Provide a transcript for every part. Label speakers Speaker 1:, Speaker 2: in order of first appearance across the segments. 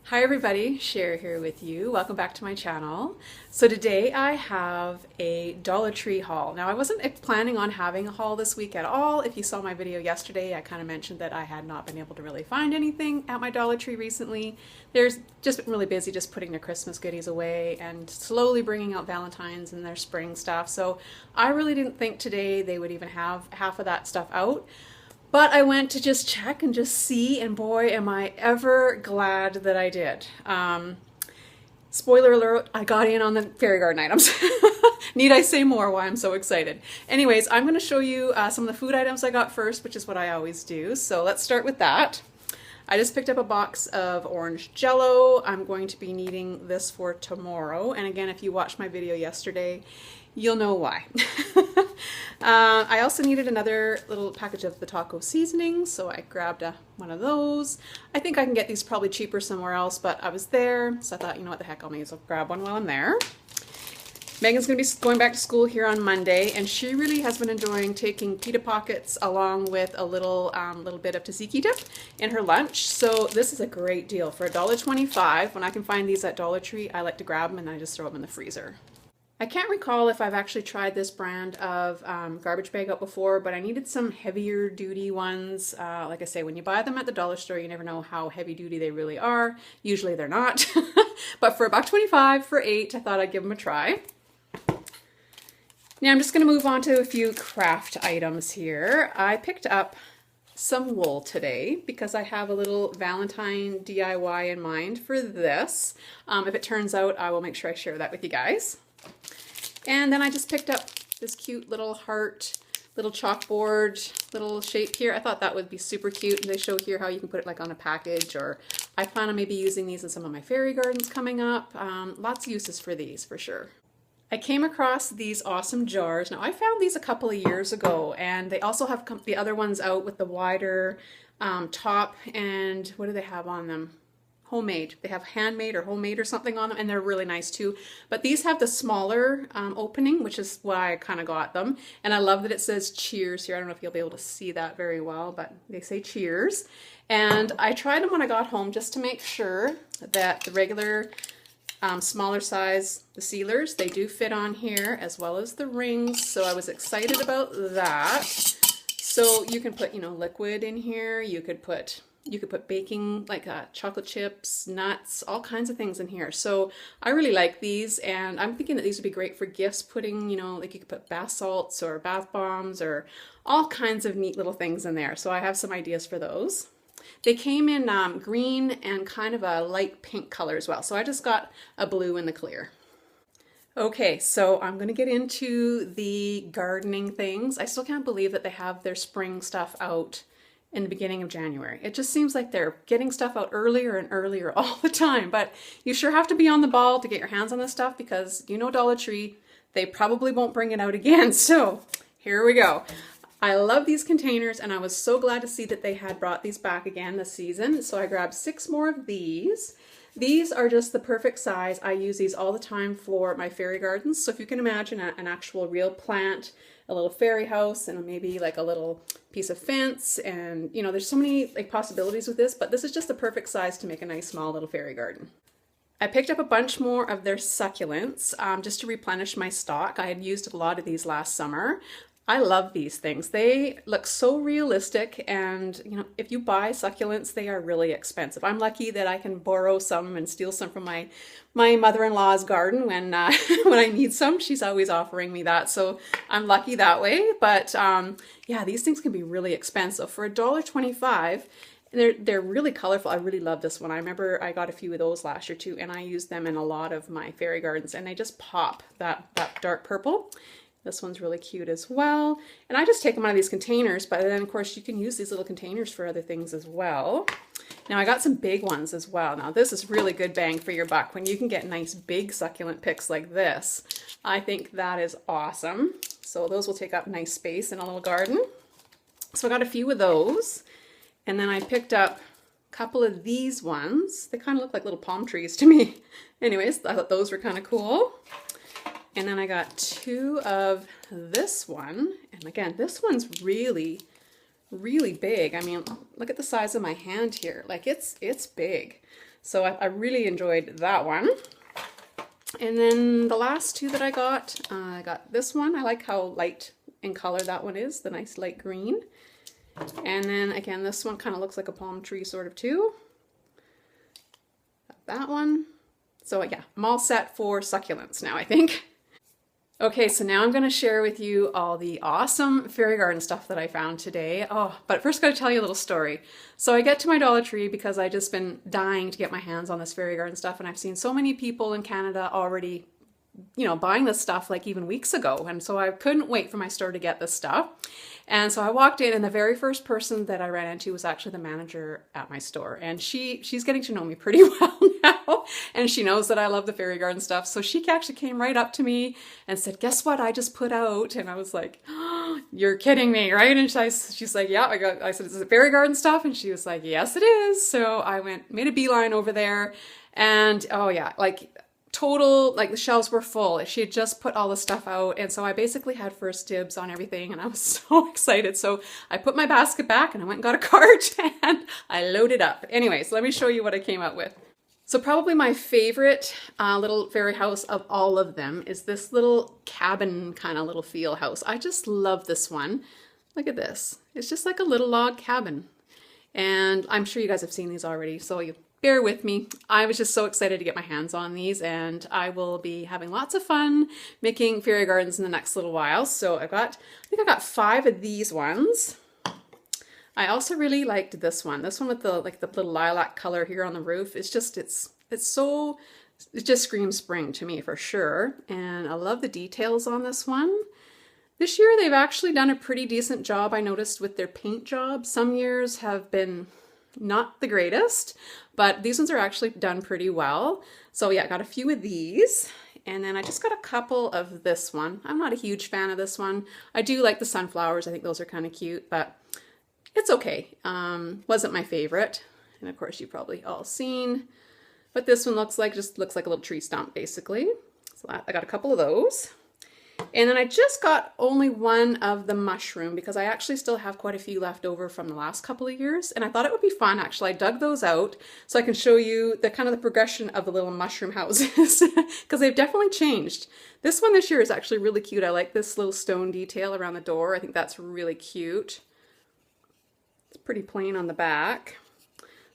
Speaker 1: Hi everybody, Sher here with you. Welcome back to my channel. So today I have a Dollar Tree haul. Now I wasn't planning on having a haul this week at all. If you saw my video yesterday, I kind of mentioned that I had not been able to really find anything at my Dollar Tree recently. There's just been really busy just putting their Christmas goodies away and slowly bringing out Valentine's and their spring stuff. So I really didn't think today they would even have half of that stuff out. But I went to just check and just see, and boy, am I ever glad that I did. Spoiler alert, I got in on the fairy garden items. Need I say more why I'm so excited? Anyways, I'm going to show you some of the food items I got first, which is what I always do. So let's start with that. I just picked up a box of orange Jello. I'm going to be needing this for tomorrow. And again, if you watched my video yesterday, you'll know why. I also needed another little package of the taco seasoning, so I grabbed one of those. I think I can get these probably cheaper somewhere else, but I was there, so I thought, you know what the heck, I'll grab one while I'm there. Megan's going to be going back to school here on Monday, and she really has been enjoying taking pita pockets along with a little bit of tzatziki dip in her lunch. So this is a great deal for $1.25. When I can find these at Dollar Tree, I like to grab them and I just throw them in the freezer. I can't recall if I've actually tried this brand of garbage bag out before, but I needed some heavier duty ones. Like I say, when you buy them at the dollar store, you never know how heavy duty they really are. Usually they're not. But for $1.25 for 8, I thought I'd give them a try. Now I'm just going to move on to a few craft items here. I picked up some wool today because I have a little Valentine DIY in mind for this. If it turns out, I will make sure I share that with you guys. And then I just picked up this cute little heart, little chalkboard, little shape here. I thought that would be super cute. They show here how you can put it like on a package, or I plan on maybe using these in some of my fairy gardens coming up. Lots of uses for these for sure. I came across these awesome jars. Now I found these a couple of years ago, and they also have the other ones out with the wider top, and what do they have on them? Homemade. They have handmade or homemade or something on them, and they're really nice too. But these have the smaller opening, which is why I kind of got them. And I love that it says cheers here. I don't know if you'll be able to see that very well, but they say cheers. And I tried them when I got home just to make sure that the regular smaller size, the sealers, they do fit on here, as well as the rings. So I was excited about that. So you can put, you know, liquid in here. You could put baking, like chocolate chips, nuts, all kinds of things in here. So I really like these, and I'm thinking that these would be great for gifts, putting, you know, like you could put bath salts or bath bombs or all kinds of neat little things in there. So I have some ideas for those. They came in green and kind of a light pink color as well. So I just got a blue in the clear. Okay, so I'm going to get into the gardening things. I still can't believe that they have their spring stuff out in the beginning of January. It just seems like they're getting stuff out earlier and earlier all the time, but you sure have to be on the ball to get your hands on this stuff, because you know Dollar Tree, they probably won't bring it out again. So here we go. I love these containers, and I was so glad to see that they had brought these back again this season. So I grabbed 6 more of these. These are just the perfect size. I use these all the time for my fairy gardens. So if you can imagine an actual real plant, a little fairy house, and maybe like a little piece of fence, and you know, there's so many like possibilities with this, but this is just the perfect size to make a nice small little fairy garden. I picked up a bunch more of their succulents just to replenish my stock. I had used a lot of these last summer. I love these things. They look so realistic, and you know, if you buy succulents, they are really expensive. I'm lucky that I can borrow some and steal some from my mother-in-law's garden when when I need some. She's always offering me that, so I'm lucky that way. But yeah, these things can be really expensive. For $1.25, they're really colorful. I really love this one. I remember I got a few of those last year too, and I used them in a lot of my fairy gardens, and they just pop that dark purple. This one's really cute as well. And I just take them out of these containers, but then of course you can use these little containers for other things as well. Now I got some big ones as well. Now this is really good bang for your buck when you can get nice big succulent picks like this. I think that is awesome. So those will take up nice space in a little garden. So I got a few of those. And then I picked up a couple of these ones. They kind of look like little palm trees to me. Anyways, I thought those were kind of cool. And then I got 2 of this one. And again, this one's really, really big. I mean, look at the size of my hand here. Like it's big. So I really enjoyed that one. And then the last two that I got this one. I like how light in color that one is, the nice light green. And then again, this one kind of looks like a palm tree sort of too. Got that one. So yeah, I'm all set for succulents now, I think. Okay, so now I'm going to share with you all the awesome fairy garden stuff that I found today. Oh, but first I got to tell you a little story. So I get to my Dollar Tree because I've just been dying to get my hands on this fairy garden stuff, and I've seen so many people in Canada already, you know, buying this stuff like even weeks ago, and so I couldn't wait for my store to get this stuff. And so I walked in, and the very first person that I ran into was actually the manager at my store, and she's getting to know me pretty well now, and she knows that I love the fairy garden stuff. So she actually came right up to me and said, "Guess what I just put out?" And I was like, "Oh, you're kidding me, right?" And she's like, "Yeah." I said, "Is it fairy garden stuff?" And she was like, "Yes, it is." So I made a beeline over there, and oh yeah, like total, like the shelves were full. She had just put all the stuff out, and so I basically had first dibs on everything, and I was so excited. So I put my basket back and I went and got a cart and I loaded up. Anyways, let me show you what I came out with. So probably my favorite little fairy house of all of them is this little cabin kind of little feel house. I just love this one. Look at this. It's just like a little log cabin. And I'm sure you guys have seen these already, so you bear with me. I was just so excited to get my hands on these, and I will be having lots of fun making fairy gardens in the next little while. So I think I got 5 of these ones. I also really liked this one with the little lilac color here on the roof. It's just, it just screams spring to me for sure. And I love the details on this one. This year they've actually done a pretty decent job, I noticed, with their paint job. Some years have been not the greatest, but these ones are actually done pretty well. So yeah, I got a few of these, and then I just got a couple of this one. I'm not a huge fan of this one. I do like the sunflowers. I think those are kind of cute, but it's okay. Wasn't my favorite. And of course you've probably all seen what this one looks like. Just looks like a little tree stump basically. So I got a couple of those. And then I just got only one of the mushroom because I actually still have quite a few left over from the last couple of years. And I thought it would be fun, actually. I dug those out so I can show you the kind of the progression of the little mushroom houses because they've definitely changed. This one this year is actually really cute. I like this little stone detail around the door. I think that's really cute. It's pretty plain on the back.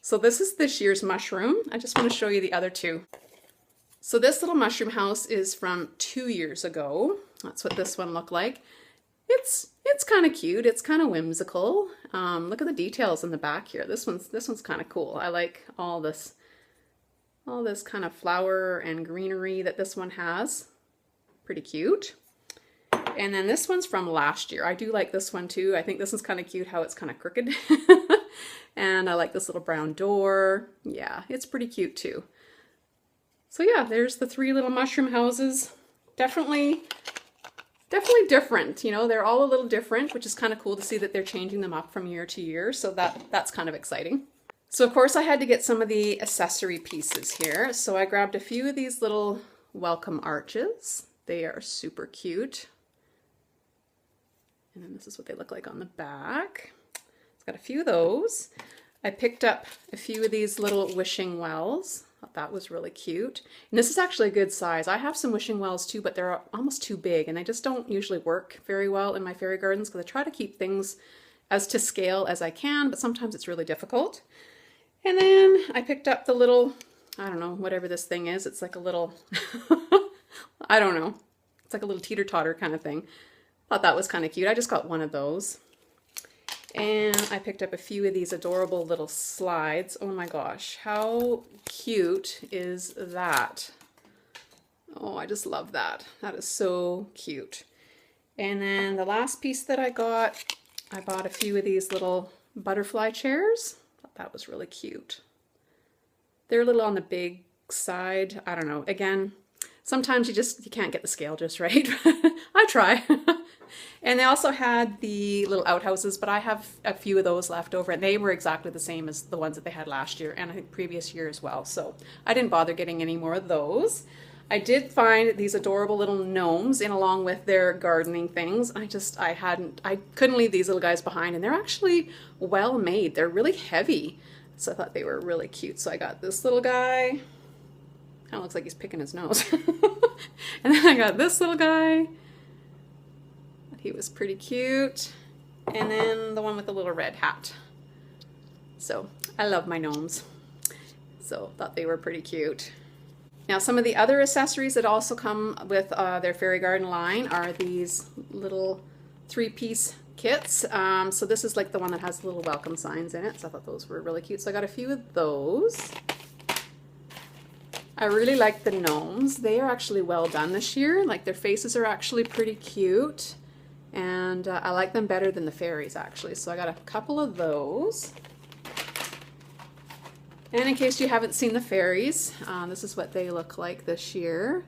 Speaker 1: So this is this year's mushroom. I just want to show you the other two. So this little mushroom house is from 2 years ago. That's what this one looked like. It's kind of cute. It's kind of whimsical. Look at the details in the back here. This one's kind of cool. I like all this kind of flower and greenery that this one has. Pretty cute. And then this one's from last year. I do like this one too. I think this one's kind of cute how it's kind of crooked. And I like this little brown door. Yeah, it's pretty cute too. So yeah, there's the 3 little mushroom houses. Definitely different. You know, they're all a little different, which is kind of cool to see that they're changing them up from year to year. So that's kind of exciting. So of course I had to get some of the accessory pieces here. So I grabbed a few of these little welcome arches. They are super cute. And then this is what they look like on the back. It's got a few of those. I picked up a few of these little wishing wells. Thought that was really cute. And this is actually a good size. I have some wishing wells too, but they're almost too big and they just don't usually work very well in my fairy gardens because I try to keep things as to scale as I can, but sometimes it's really difficult. And then I picked up the little, I don't know, whatever this thing is. It's like a little, I don't know. It's like a little teeter-totter kind of thing. Thought that was kind of cute. I just got one of those. And I picked up a few of these adorable little slides. Oh my gosh, how cute is that? Oh, I just love that. That is so cute. And then the last piece that I bought a few of these little butterfly chairs. Thought that was really cute. They're a little on the big side. I don't know. Again, sometimes you can't get the scale just right. I try. And they also had the little outhouses, but I have a few of those left over, and they were exactly the same as the ones that they had last year, and I think previous year as well. So I didn't bother getting any more of those. I did find these adorable little gnomes in along with their gardening things. I couldn't leave these little guys behind, and they're actually well made. They're really heavy. So I thought they were really cute. So I got this little guy. Kind of looks like he's picking his nose. And then I got this little guy. He was pretty cute. And then the one with the little red hat. So I love my gnomes. So thought they were pretty cute. Now some of the other accessories that also come with their fairy garden line are these little 3-piece kits. So this is like the one that has little welcome signs in it. So I thought those were really cute. So I got a few of those. I really like the gnomes. They are actually well done this year. Like their faces are actually pretty cute. And I like them better than the fairies actually. So I got a couple of those. And in case you haven't seen the fairies, this is what they look like this year.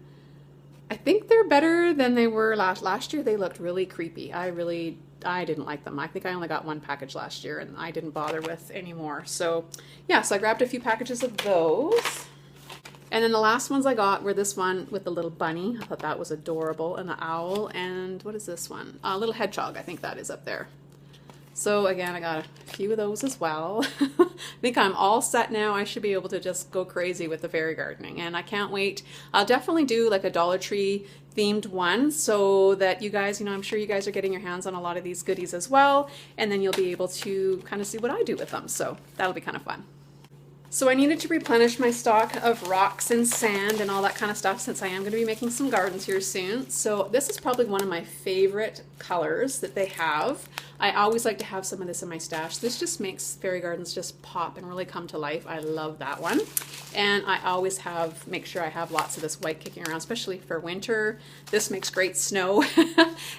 Speaker 1: I think they're better than they were last year. They looked really creepy. I didn't like them. I think I only got one package last year and I didn't bother with any more. So yeah, so I grabbed a few packages of those. And then the last ones I got were this one with the little bunny. I thought that was adorable. And the owl. And what is this one? A little hedgehog. I think that is up there. So again, I got a few of those as well. I think I'm all set now. I should be able to just go crazy with the fairy gardening. And I can't wait. I'll definitely do like a Dollar Tree themed one so that you guys, you know, I'm sure you guys are getting your hands on a lot of these goodies as well. And then you'll be able to kind of see what I do with them. So that'll be kind of fun. So I needed to replenish my stock of rocks and sand and all that kind of stuff since I am going to be making some gardens here soon. So this is probably one of my favorite colors that they have. I always like to have some of this in my stash. This just makes fairy gardens just pop and really come to life. I love that one. And I always make sure I have lots of this white kicking around, especially for winter. This makes great snow.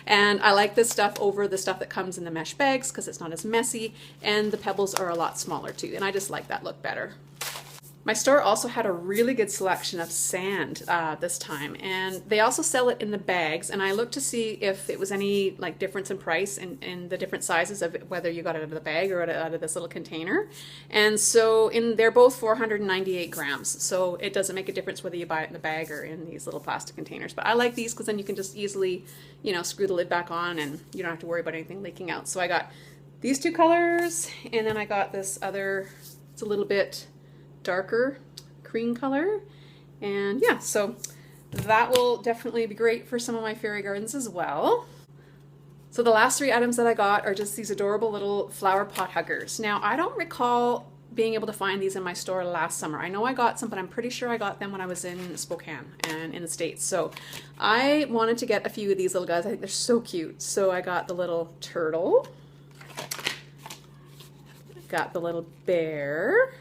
Speaker 1: And I like this stuff over the stuff that comes in the mesh bags because it's not as messy and the pebbles are a lot smaller too. And I just like that look better. My store also had a really good selection of sand this time, and they also sell it in the bags, and I looked to see if it was any like difference in price in the different sizes of it, whether you got it out of the bag or out of this little container. And so they're both 498 grams, so it doesn't make a difference whether you buy it in the bag or in these little plastic containers. But I like these because then you can just easily, you know, screw the lid back on and you don't have to worry about anything leaking out. So I got these two colors, and then I got this other, it's a little bit darker cream color. And yeah, so that will definitely be great for some of my fairy gardens as well. So the last 3 items that I got are just these adorable little flower pot huggers. Now I don't recall being able to find these in my store last summer. I know I got some, but I'm pretty sure I got them when I was in Spokane and in the States. So I wanted to get a few of these little guys. I think they're so cute. So I got the little turtle, got the little bear,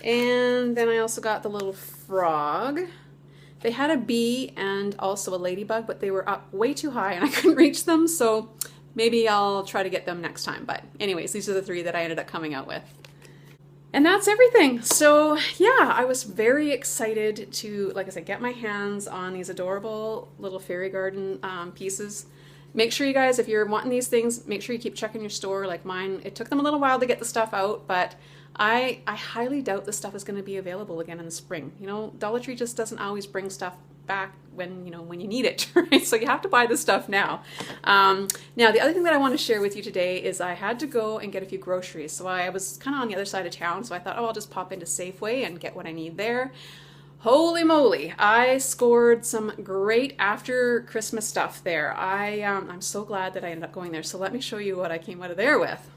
Speaker 1: and then I also got the little frog. They had a bee and also a ladybug, but they were up way too high and I couldn't reach them, so maybe I'll try to get them next time. But anyways, these are the 3 that I ended up coming out with. And that's everything. So yeah, I was very excited to, like I said, get my hands on these adorable little fairy garden pieces. Make sure you guys, if you're wanting these things, make sure you keep checking your store. Like mine, it took them a little while to get the stuff out, but I highly doubt this stuff is going to be available again in the spring. You know, Dollar Tree just doesn't always bring stuff back when you need it, right? So you have to buy this stuff now. Now, the other thing that I want to share with you today is I had to go and get a few groceries. So I was kind of on the other side of town, so I thought, oh, I'll just pop into Safeway and get what I need there. Holy moly, I scored some great after Christmas stuff there. I'm so glad that I ended up going there. So let me show you what I came out of there with.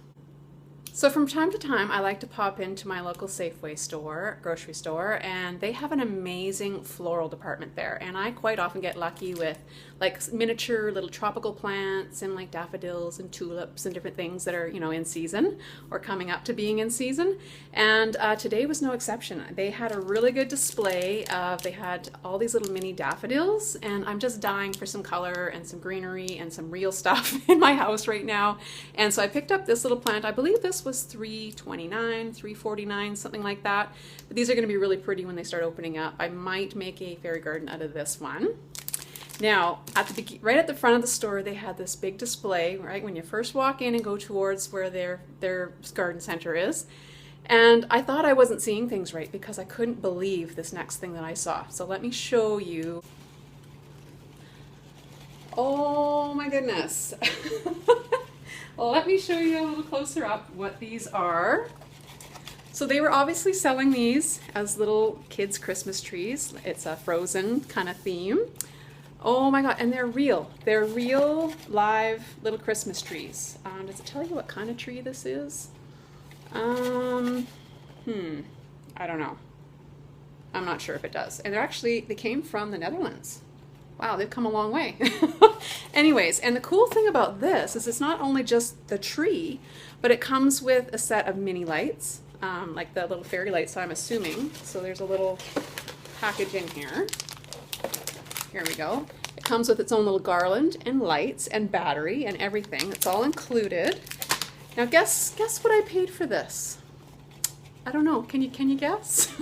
Speaker 1: So from time to time, I like to pop into my local Safeway store, grocery store, and they have an amazing floral department there. And I quite often get lucky with like miniature little tropical plants and like daffodils and tulips and different things that are, you know, in season or coming up to being in season. And today was no exception. They had a really good display of, they had all these little mini daffodils, and I'm just dying for some color and some greenery and some real stuff in my house right now. And so I picked up this little plant. I believe this was $3.29, $3.49, something like that. But these are going to be really pretty when they start opening up. I might make a fairy garden out of this one. Now, right at the front of the store, they had this big display, right, when you first walk in and go towards where their garden center is. And I thought I wasn't seeing things right because I couldn't believe this next thing that I saw. So let me show you. Oh my goodness. Let me show you a little closer up what these are. So they were obviously selling these as little kids' Christmas trees. It's a Frozen kind of theme. Oh my God, and they're real. They're real, live little Christmas trees. Does it tell you what kind of tree this is? I don't know. I'm not sure if it does. And they came from the Netherlands. Wow, they've come a long way. Anyways, and the cool thing about this is it's not only just the tree, but it comes with a set of mini lights, like the little fairy lights, I'm assuming. So there's a little package in here. Here we go. It comes with its own little garland and lights and battery and everything. It's all included. Now guess what I paid for this? I don't know. Can you guess?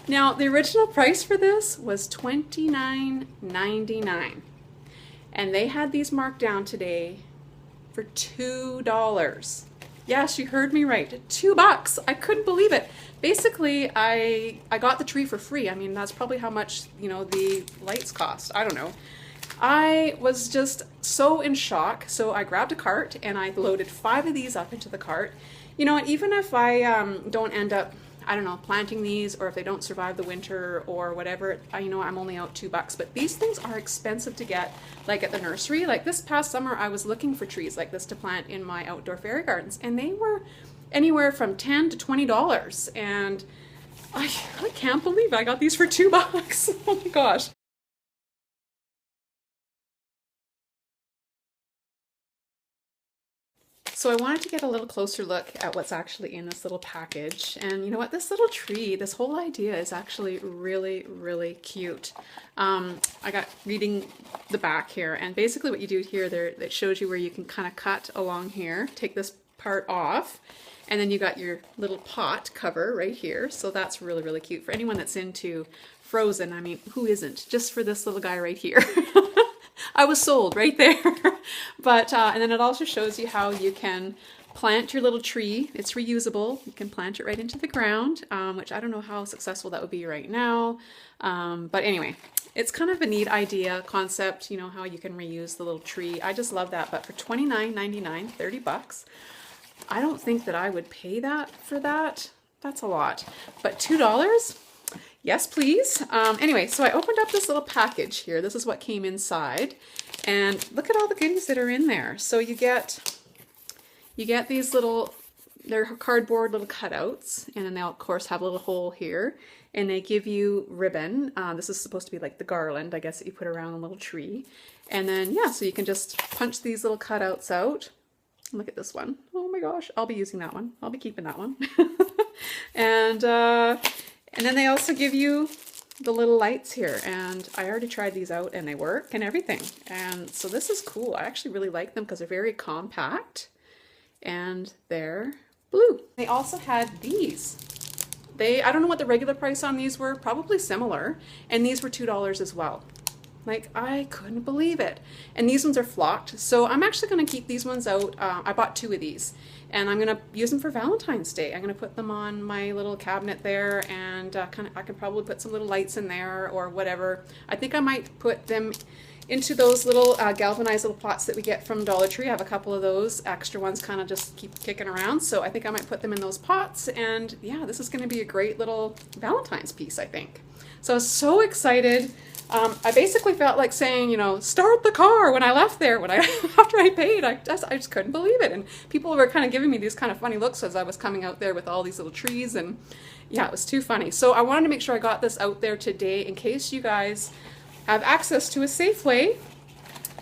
Speaker 1: Now, the original price for this was $29.99. And they had these marked down today for $2. Yes, you heard me right. $2. I couldn't believe it. Basically, I got the tree for free. I mean, that's probably how much, the lights cost. I don't know. I was just so in shock. So I grabbed a cart and I loaded 5 of these up into the cart. And even if I don't end up, I don't know, planting these, or if they don't survive the winter or whatever, I'm only out $2. But these things are expensive to get, like at the nursery. Like this past summer, I was looking for trees like this to plant in my outdoor fairy gardens, and they were anywhere from $10 to $20. And I can't believe I got these for $2. Oh my gosh. So I wanted to get a little closer look at what's actually in this little package. And you know what? This little tree, this whole idea is actually really, really cute. I got reading the back here, and basically what you do here, it shows you where you can kind of cut along here, take this part off, and then you got your little pot cover right here. So that's really, really cute for anyone that's into Frozen. I mean, who isn't? Just for this little guy right here. I was sold right there. But, and then it also shows you how you can plant your little tree. It's reusable. You can plant it right into the ground, which I don't know how successful that would be right now. But anyway, it's kind of a neat idea, concept, how you can reuse the little tree. I just love that. But for $29.99, $30, I don't think that I would pay that for that. That's a lot. But $2? Yes, please. Anyway, so I opened up this little package here. This is what came inside. And look at all the goodies that are in there. So you get these little, they're cardboard little cutouts. And then they'll, of course, have a little hole here. And they give you ribbon. This is supposed to be like the garland, I guess, that you put around a little tree. And then, yeah, so you can just punch these little cutouts out. Look at this one. Oh my gosh, I'll be using that one. I'll be keeping that one. And then they also give you the little lights here, and I already tried these out and they work and everything. And so this is cool. I actually really like them because they're very compact and they're blue. They also had these. I don't know what the regular price on these were, probably similar. And these were $2 as well. Like, I couldn't believe it. And these ones are flocked. So I'm actually going to keep these ones out. I bought 2 of these. And I'm going to use them for Valentine's Day. I'm going to put them on my little cabinet there. And I can probably put some little lights in there or whatever. I think I might put them into those little galvanized little pots that we get from Dollar Tree. I have a couple of those. Extra ones kind of just keep kicking around. So I think I might put them in those pots. And yeah, this is going to be a great little Valentine's piece, I think. So I was so excited. I basically felt like saying, start the car when I left there. After I paid, I just couldn't believe it. And people were kind of giving me these kind of funny looks as I was coming out there with all these little trees. And yeah, it was too funny. So I wanted to make sure I got this out there today in case you guys have access to a Safeway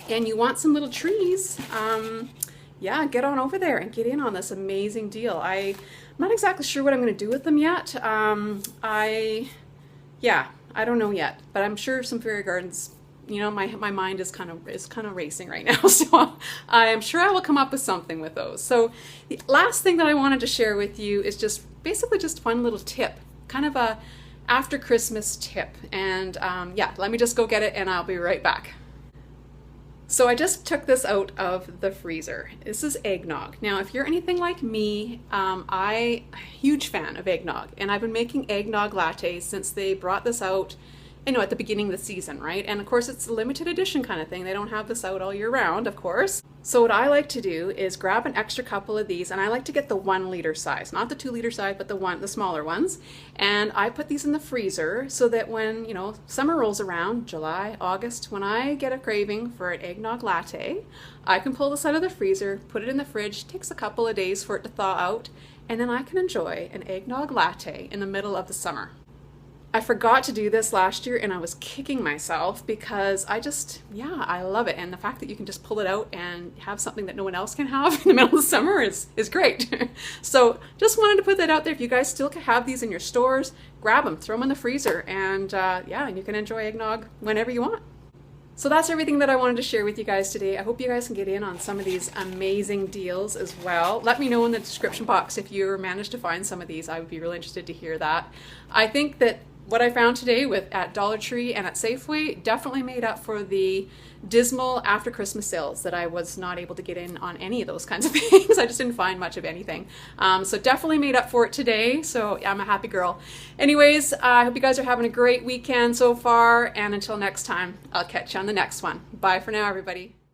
Speaker 1: and you want some little trees. Yeah, get on over there and get in on this amazing deal. I'm not exactly sure what I'm going to do with them yet. I don't know yet, but I'm sure some fairy gardens, my mind is kind of racing right now. So I am sure I will come up with something with those. So the last thing that I wanted to share with you is just basically just one little tip, kind of a after Christmas tip. And yeah, let me just go get it and I'll be right back. So I just took this out of the freezer. This is eggnog. Now, if you're anything like me, I'm a huge fan of eggnog, and I've been making eggnog lattes since they brought this out at the beginning of the season, right? And of course it's a limited edition kind of thing. They don't have this out all year round, of course. So what I like to do is grab an extra couple of these, and I like to get the 1 liter size, not the 2 liter size, but the smaller ones. And I put these in the freezer so that when, summer rolls around, July, August, when I get a craving for an eggnog latte, I can pull this out of the freezer, put it in the fridge. It takes a couple of days for it to thaw out, and then I can enjoy an eggnog latte in the middle of the summer. I forgot to do this last year and I was kicking myself because I love it. And the fact that you can just pull it out and have something that no one else can have in the middle of the summer is great. So just wanted to put that out there. If you guys still have these in your stores, grab them, throw them in the freezer, and and you can enjoy eggnog whenever you want. So that's everything that I wanted to share with you guys today. I hope you guys can get in on some of these amazing deals as well. Let me know in the description box if you managed to find some of these. I would be really interested to hear that. I think that what I found today at Dollar Tree and at Safeway definitely made up for the dismal after Christmas sales that I was not able to get in on any of those kinds of things. I just didn't find much of anything. So definitely made up for it today. So I'm a happy girl. Anyways, I hope you guys are having a great weekend so far. And until next time, I'll catch you on the next one. Bye for now, everybody.